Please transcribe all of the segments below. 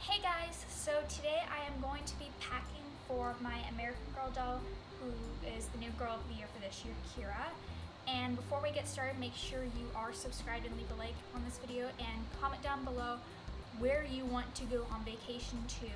Hey guys, so today I am going to be packing for my American Girl doll, who is the new girl of the year for this year, Kira. And before we get started, make sure you are subscribed and leave a like on this video and comment down below where you want to go on vacation to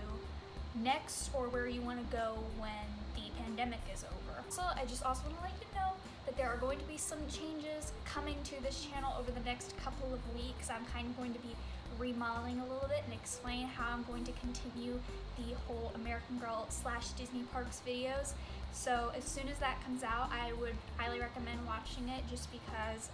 next, or where you want to go when the pandemic is over. So I just also want to let you know that there are going to be some changes coming to this channel over the next couple of weeks. I'm kind of going to be remodeling a little bit and explain how I'm going to continue the whole American Girl / Disney Parks videos. So as soon as that comes out, I would highly recommend watching it just because,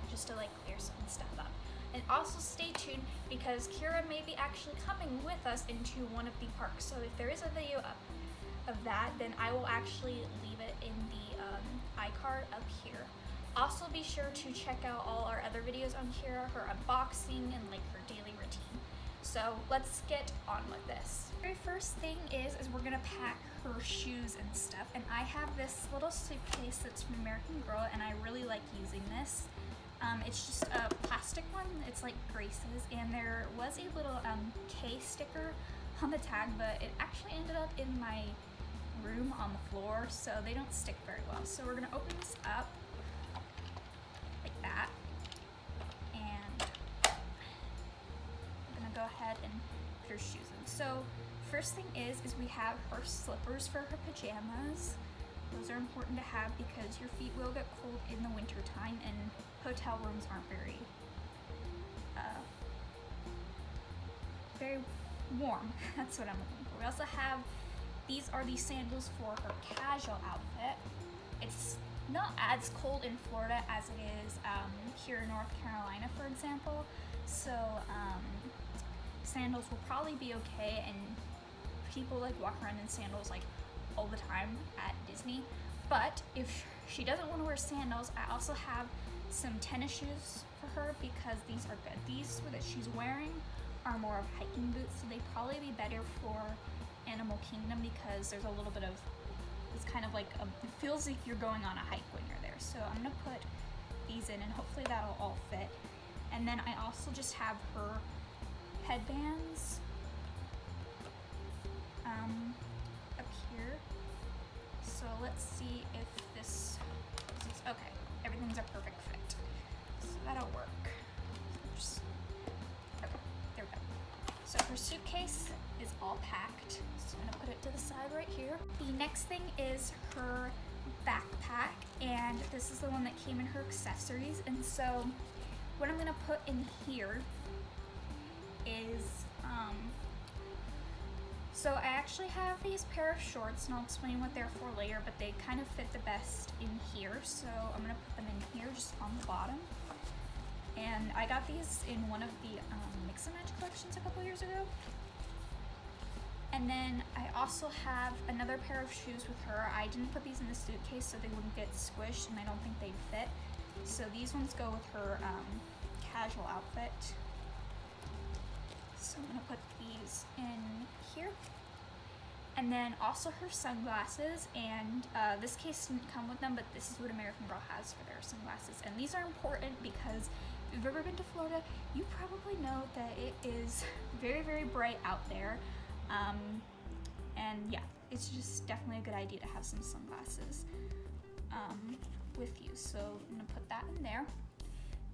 just to like clear some stuff up. And also stay tuned because Kira may be actually coming with us into one of the parks. So if there is a video up of that, then I will actually leave it in the iCard up here. Also be sure to check out all our other videos on Kira, her unboxing and like her daily routine. So let's get on with this. The very first thing is we're gonna pack her shoes and stuff. And I have this little suitcase that's from American Girl and I really like using this. It's just a plastic one, it's like Grace's, and there was a little K sticker on the tag, but it actually ended up in my room on the floor, so they don't stick very well. So we're gonna open this up like that, and I'm gonna go ahead and put her shoes in. So first thing is we have her slippers for her pajamas. Those are important to have because your feet will get cold in the winter time and hotel rooms aren't very warm. That's what I'm looking for. We also have, these are the sandals for her casual outfit. It's not as cold in Florida as it is here in North Carolina, for example. So sandals will probably be okay, and people like walk around in sandals like all the time at Disney. But if she doesn't want to wear sandals, I also have some tennis shoes for her because these are good. These that she's wearing are more of hiking boots, so they'd probably be better for Animal Kingdom because there's a little bit of, it's kind of like, it feels like you're going on a hike when you're there. So I'm gonna put these in and hopefully that'll all fit. And then I also just have her headbands up here. So let's see if this is okay. Everything's a perfect fit, so that'll work. Okay, there we go. So her suitcase is all packed, so I'm gonna put it to the side right here. The next thing is her backpack, and this is the one that came in her accessories. And so what I'm gonna put in here is so I actually have these pair of shorts, and I'll explain what they're for later, but they kind of fit the best in here. So I'm gonna put them in here, just on the bottom. And I got these in one of the Mix and Match collections a couple years ago. And then I also have another pair of shoes with her. I didn't put these in the suitcase so they wouldn't get squished, and I don't think they'd fit. So these ones go with her casual outfit. So I'm gonna put these in here. And then also her sunglasses, and this case didn't come with them, but this is what American Girl has for their sunglasses. And these are important because if you've ever been to Florida, you probably know that it is very, very bright out there. And yeah, it's just definitely a good idea to have some sunglasses with you. So I'm gonna put that in there.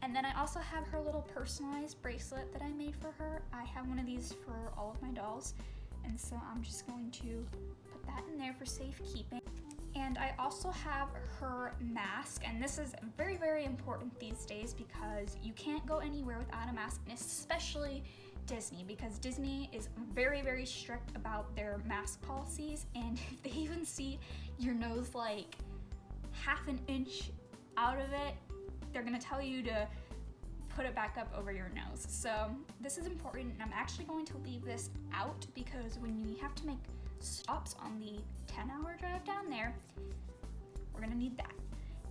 And then I also have her little personalized bracelet that I made for her. I have one of these for all of my dolls, and so I'm just going to put that in there for safekeeping. And I also have her mask, and this is very, very important these days because you can't go anywhere without a mask, and especially Disney, because Disney is very, very strict about their mask policies, and if they even see your nose like half an inch out of it, they're gonna tell you to put it back up over your nose. So this is important, and I'm actually going to leave this out because when you have to make stops on the 10-hour drive down there, we're gonna need that.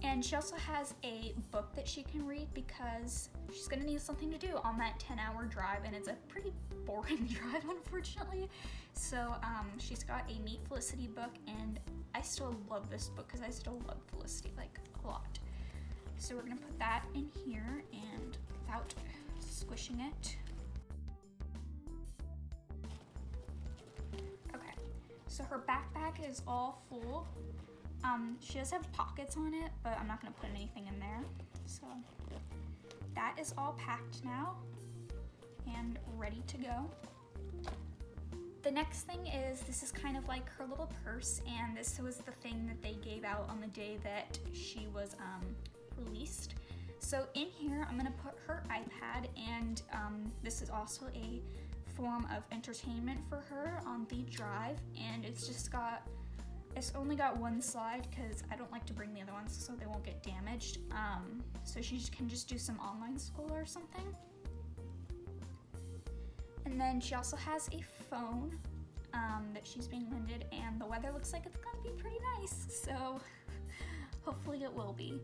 And she also has a book that she can read because she's gonna need something to do on that 10-hour drive, and it's a pretty boring drive, unfortunately. So she's got a Meet Felicity book, and I still love this book because I still love Felicity like a lot. So we're gonna put that in here and without squishing it. So her backpack is all full. She does have pockets on it, but I'm not gonna put anything in there. So that is all packed now and ready to go. The next thing is, this is kind of like her little purse, and this was the thing that they gave out on the day that she was released. So in here, I'm gonna put her iPad, and this is also a form of entertainment for her on the drive, and it's only got one slide because I don't like to bring the other ones so they won't get damaged. So she can just do some online school or something. And then she also has a phone that she's being lended, and the weather looks like it's gonna be pretty nice, so hopefully it will be.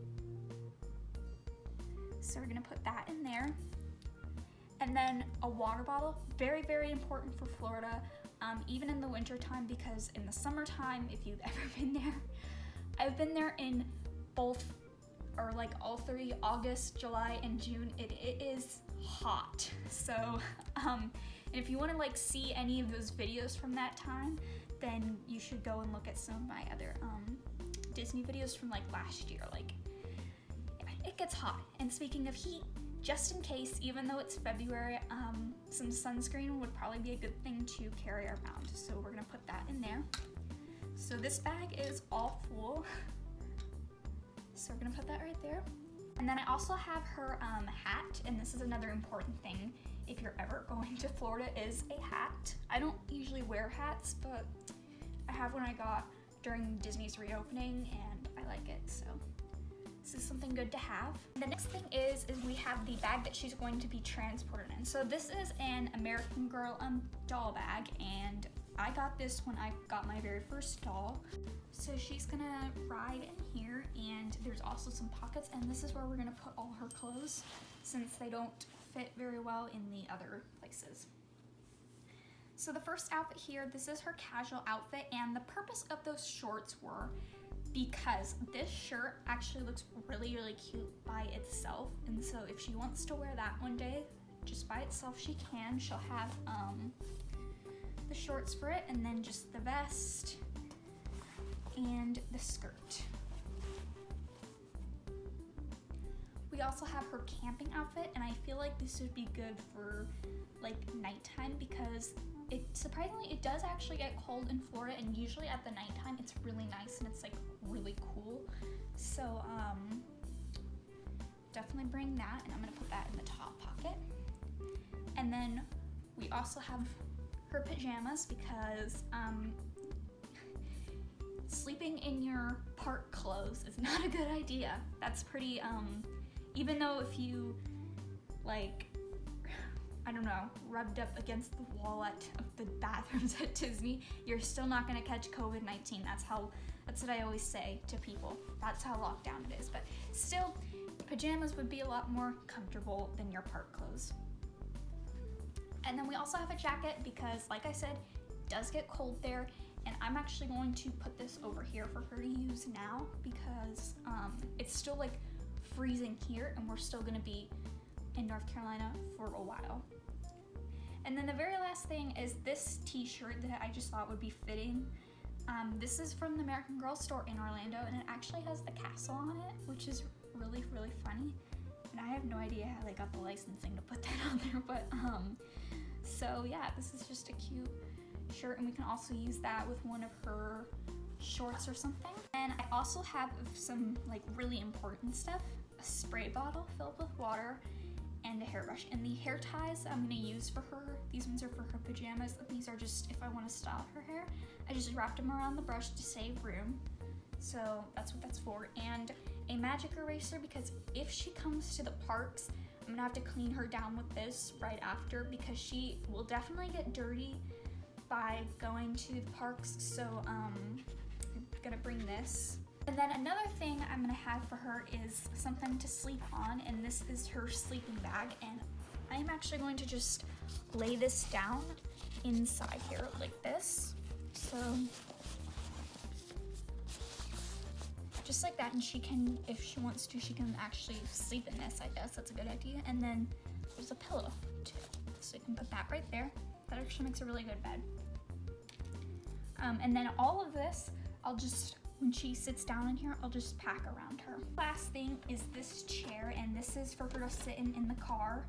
So we're gonna put that in there. And then a water bottle, very, very important for Florida, even in the winter time, because in the summertime, if you've ever been there, I've been there in both, or like all three, August, July, and June. It is hot. So, and if you wanna like see any of those videos from that time, then you should go and look at some of my other Disney videos from like last year. Like, it gets hot. And speaking of heat, just in case, even though it's February, some sunscreen would probably be a good thing to carry around. So we're gonna put that in there. So this bag is all full. So we're gonna put that right there. And then I also have her hat, and this is another important thing if you're ever going to Florida, is a hat. I don't usually wear hats, but I have one I got during Disney's reopening, and I like it, so this is something good to have. The next thing is we have the bag that she's going to be transported in. So this is an American Girl doll bag, and I got this when I got my very first doll. So she's gonna ride in here, and there's also some pockets, and this is where we're gonna put all her clothes since they don't fit very well in the other places. So the first outfit here, this is her casual outfit, and the purpose of those shorts were because this shirt actually looks really, really cute by itself, and so if she wants to wear that one day just by itself, she can. She'll have the shorts for it, and then just the vest and the skirt. We also have her camping outfit, and I feel like this would be good for like nighttime because surprisingly it does actually get cold in Florida, and usually at the nighttime it's really nice and it's like really cool. So definitely bring that, and I'm gonna put that in the top pocket. And then we also have her pajamas because sleeping in your park clothes is not a good idea. That's pretty, even though if you like, I don't know, rubbed up against the wall of the bathrooms at Disney, you're still not gonna catch COVID-19. That's what I always say to people. That's how locked down it is. But still, pajamas would be a lot more comfortable than your park clothes. And then we also have a jacket because, like I said, it does get cold there, and I'm actually going to put this over here for her to use now because it's still like freezing here, and we're still gonna be in North Carolina for a while. And then the very last thing is this t-shirt that I just thought would be fitting. This is from the American Girl store in Orlando, and it actually has the castle on it, which is really, really funny. And I have no idea how they got the licensing to put that on there, but so yeah, this is just a cute shirt, and we can also use that with one of her shorts or something. And I also have some like really important stuff, a spray bottle filled with water, and a hairbrush. And the hair ties I'm gonna use for her, these ones are for her pajamas, these are just if I wanna style her hair. I just wrapped them around the brush to save room. So that's what that's for. And a magic eraser, because if she comes to the parks, I'm gonna have to clean her down with this right after because she will definitely get dirty by going to the parks. So I'm gonna bring this. And then another thing I'm gonna have for her is something to sleep on, and this is her sleeping bag, and I'm actually going to just lay this down inside here like this. So just like that, and she can, if she wants to, she can actually sleep in this, I guess. That's a good idea. And then there's a pillow too, so you can put that right there. That actually makes a really good bed. And then all of this, I'll just, when she sits down in here, I'll just pack around her. Last thing is this chair, and this is for her to sit in the car.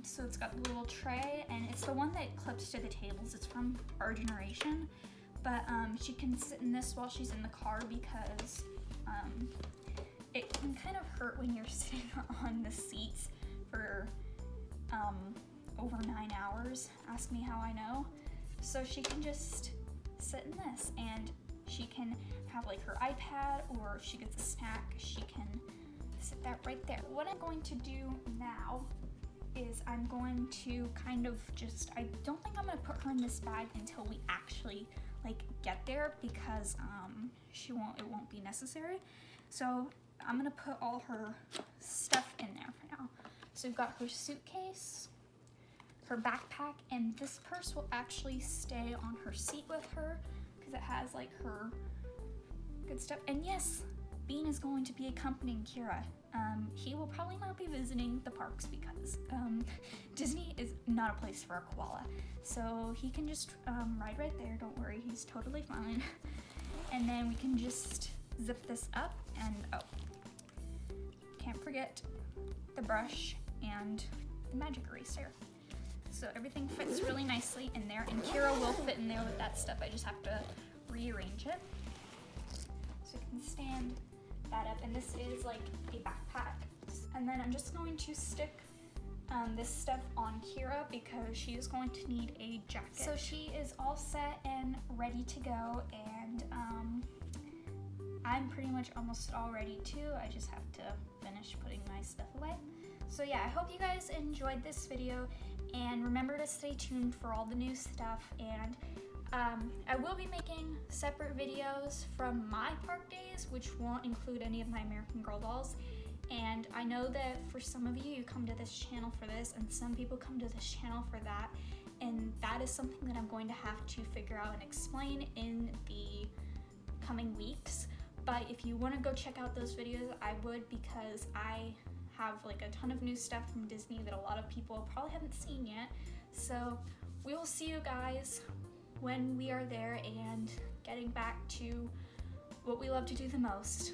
So it's got the little tray, and it's the one that clips to the tables. It's from our generation, but she can sit in this while she's in the car because it can kind of hurt when you're sitting on the seats for over 9 hours. Ask me how I know. So she can just sit in this, and she can have like her iPad, or if she gets a snack, she can sit that right there. What I'm going to do now is I'm going to kind of just, I don't think I'm gonna put her in this bag until we actually like get there, because it won't be necessary. So I'm gonna put all her stuff in there for now. So we've got her suitcase, her backpack, and this purse will actually stay on her seat with her because it has like her good stuff. And yes, Bean is going to be accompanying Kira. He will probably not be visiting the parks because Disney is not a place for a koala. So he can just ride right there, don't worry, he's totally fine. And then we can just zip this up, and oh, can't forget the brush and the magic eraser. So everything fits really nicely in there, and Kira will fit in there with that stuff. I just have to rearrange it. So you can stand that up, and this is like a backpack. And then I'm just going to stick this stuff on Kira because she is going to need a jacket. So she is all set and ready to go, and I'm pretty much almost all ready too. I just have to finish putting my stuff away. So yeah, I hope you guys enjoyed this video, and remember to stay tuned for all the new stuff. And I will be making separate videos from my park days, which won't include any of my American Girl dolls. And I know that for some of you, you come to this channel for this, and some people come to this channel for that. And that is something that I'm going to have to figure out and explain in the coming weeks. But if you want to go check out those videos, I would, because I have like a ton of new stuff from Disney that a lot of people probably haven't seen yet. So we will see you guys when we are there and getting back to what we love to do the most,